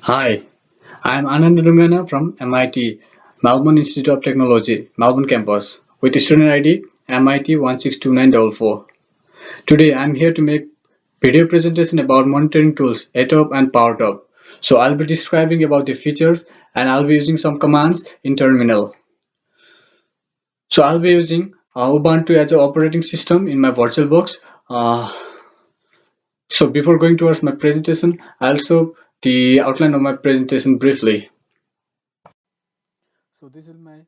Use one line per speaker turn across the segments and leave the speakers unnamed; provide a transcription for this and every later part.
Hi, I am Ananda from MIT, Melbourne Institute of Technology, Melbourne campus, with student ID MIT162944. Today I am here to make video presentation about monitoring tools Atop and PowerTOP. So I'll be describing about the features and I'll be using some commands in terminal. So I'll be using Ubuntu as an operating system in my VirtualBox. Uh, so before going towards my presentation, I'll show the outline of my presentation briefly. So this is my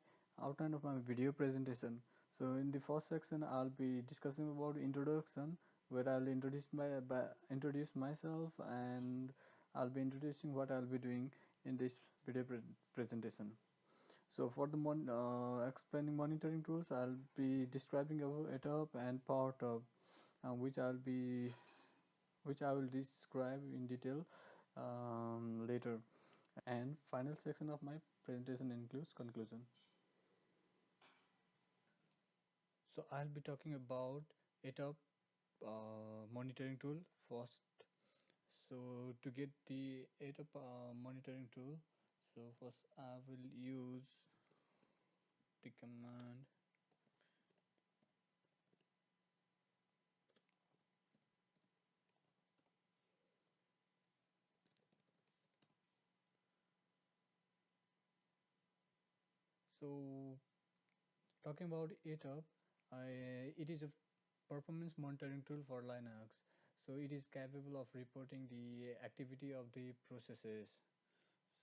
outline of my video presentation. So in the first section, I'll be discussing about introduction, where I'll introduce myself, and I'll be introducing what I'll be doing in this video presentation. So for the explaining monitoring tools, I'll be describing about Atop and PowerTop, which I will describe in detail later. And final section of my presentation includes conclusion. So I'll be talking about Atop monitoring tool first. So to get the Atop monitoring tool, so first I will use the command. So talking about Atop, it is a performance monitoring tool for Linux. So it is capable of reporting the activity of the processes.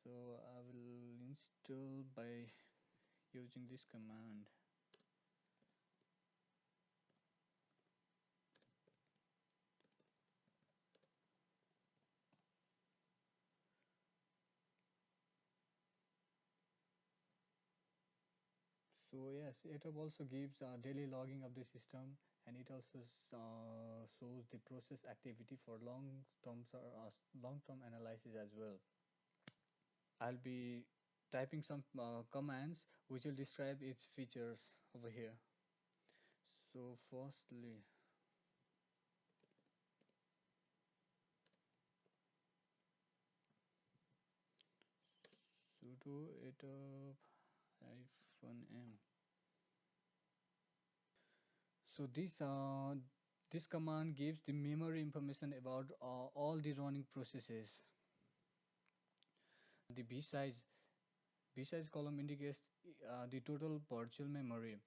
So I will install by using this command. So yes, it also gives daily logging of the system, and it also shows the process activity for long-term analysis as well. I'll be typing some commands which will describe its features over here. So firstly, sudo atop -m. So this command gives the memory information about all the running processes. The B size column indicates the total virtual memory,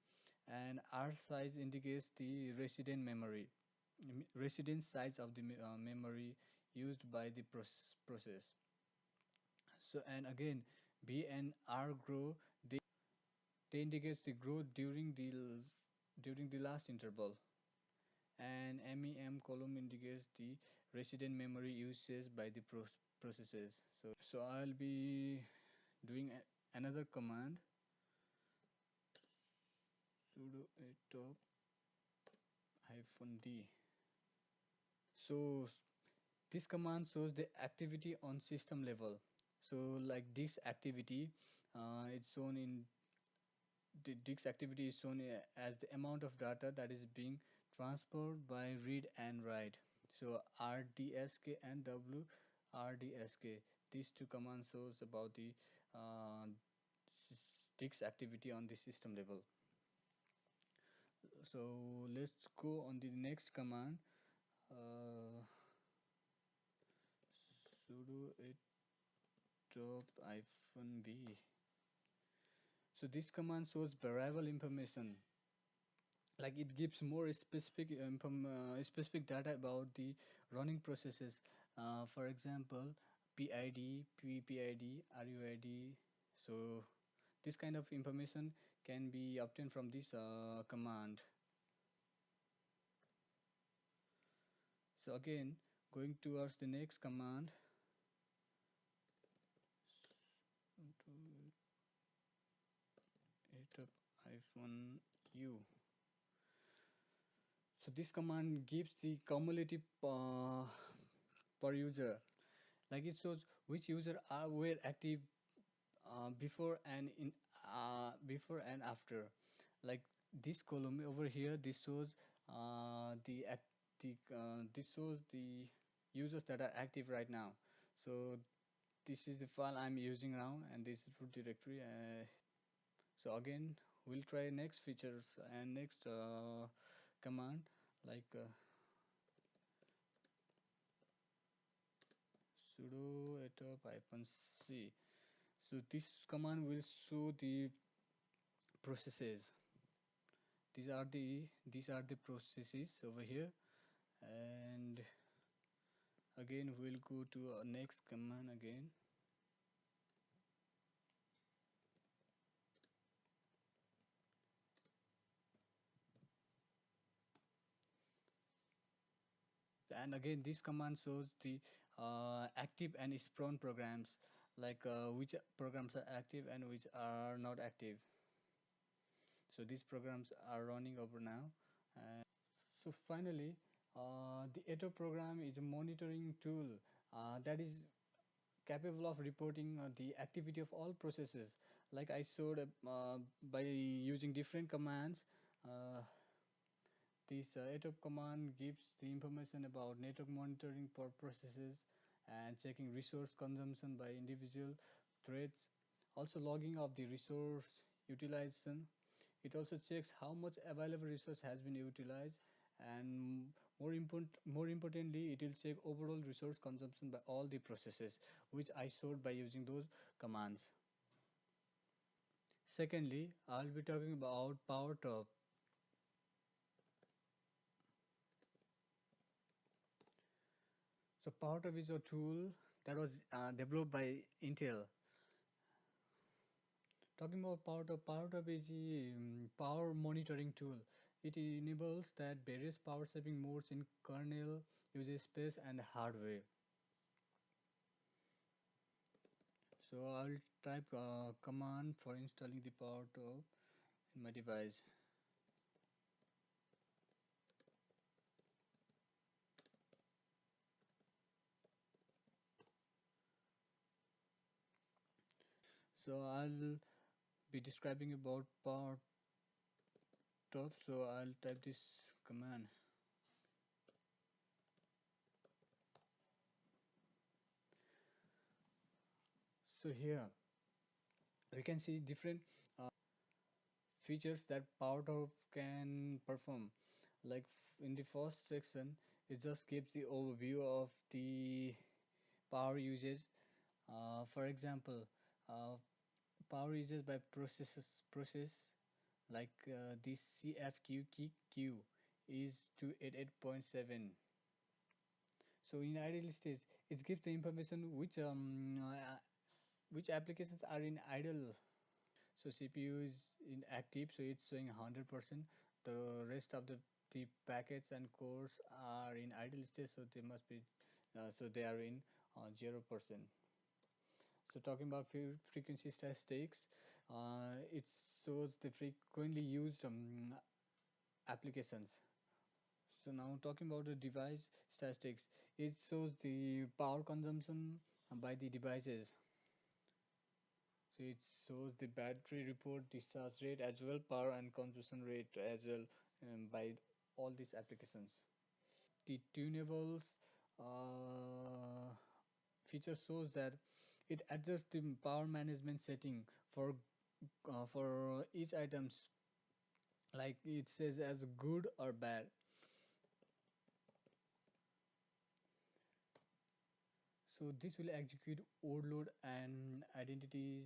and R size indicates the resident size of the memory used by the process. So and again, B and R grow, they indicates the growth during the last interval, and MEM column indicates the resident memory usage by the processes. So I'll be doing another command, sudo atop -d. So this command shows the activity on system level. So like this activity, it's shown in the disk activity is shown as the amount of data that is being transferred by read and write. So rdsk and wrdsk, these two commands shows about the uh, disk activity on the system level. So let's go on the next command, sudo atop-b. So this command shows variable information, like it gives more specific data about the running processes. For example, PID, PPID, RUID. So this kind of information can be obtained from this command. So again, going towards the next command, -u. So this command gives the cumulative per user, like it shows which user were active before and after. Like this column over here, this shows this shows the users that are active right now. So this is the file I'm using now, and this is root directory. So again, we'll try next features and next command, like sudo atop-c. So this command will show the processes. These are the processes over here. And again, we'll go to our next command again. And again, this command shows the active and spawn programs, like which programs are active and which are not active. So these programs are running over now. So finally, the Atop program is a monitoring tool that is capable of reporting the activity of all processes, like I showed by using different commands. This Atop command gives the information about network monitoring for processes and checking resource consumption by individual threads, also logging of the resource utilization. It also checks how much available resource has been utilized, and more importantly, it will check overall resource consumption by all the processes, which I showed by using those commands. Secondly, I'll be talking about PowerTOP. So PowerTop is a tool that was developed by Intel. Talking about PowerTop, PowerTop is a power monitoring tool. It enables that various power saving modes in kernel, user space, and hardware. So I'll type a command for installing the PowerTop in my device. So I'll be describing about PowerTop. So I'll type this command. So here we can see different features that PowerTop can perform. Like in the first section, it just gives the overview of the power usage. For example, uh, power usage by process, like this CFQ is 288.7. So in ideal state, it gives the information which applications are in idle. So CPU is in active, so it's showing 100%. The rest of the packets and cores are in idle state, so they must be so they are in 0%. So talking about frequency statistics, it shows the frequently used applications. So now talking about the device statistics, it shows the power consumption by the devices. So it shows the battery report, discharge rate as well, power and consumption rate as well, by all these applications. The tunables uh, feature shows that it adjusts the power management setting for each items, like it says as good or bad. So this will execute overload and identities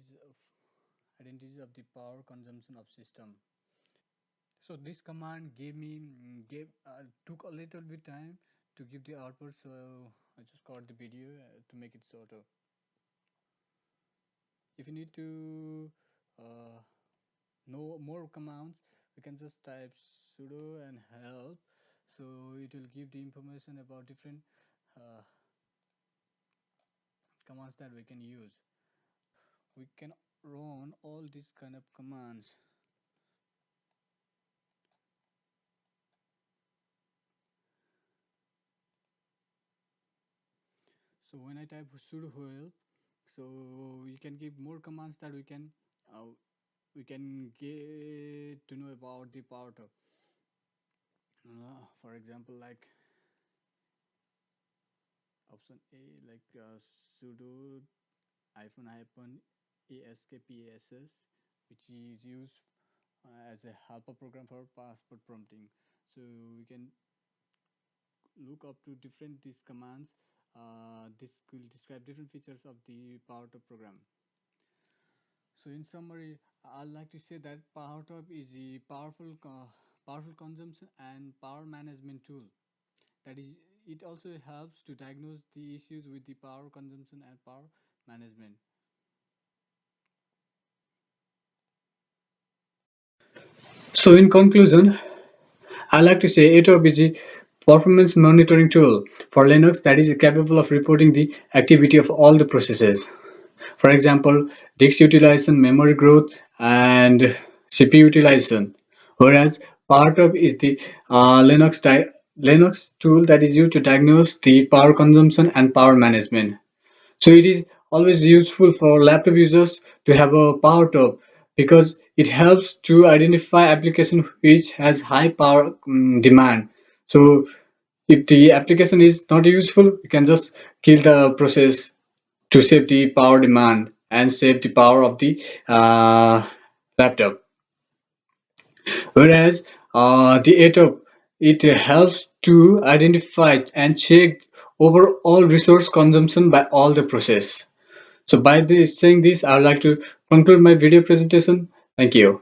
of the power consumption of system. So this command gave took a little bit time to give the output, so I just got the video to make it shorter. If you need to uh, know more commands, we can just type sudo and help, so it will give the information about different uh, commands that we can use. We can run all these kind of commands. So when I type sudo help, so we can give more commands that uh, we can get to know about the part of, for example, like option A, like sudo -ASKPASS, which is used as a helper program for passport prompting. So we can look up to different these commands. This will describe different features of the PowerTOP program. So in summary, I'd like to say that PowerTop is a powerful consumption and power management tool. That is, it also helps to diagnose the issues with the power consumption and power management. So in conclusion, I like to say Atop is a performance monitoring tool for Linux that is capable of reporting the activity of all the processes. For example, disk utilization, memory growth, and CPU utilization. Whereas PowerTop is the Linux tool that is used to diagnose the power consumption and power management. So it is always useful for laptop users to have a power top because it helps to identify application which has high power demand. So if the application is not useful, you can just kill the process to save the power demand and save the power of the laptop. Whereas the ATOP, it helps to identify and check overall resource consumption by all the process. So by saying this, I would like to conclude my video presentation. Thank you.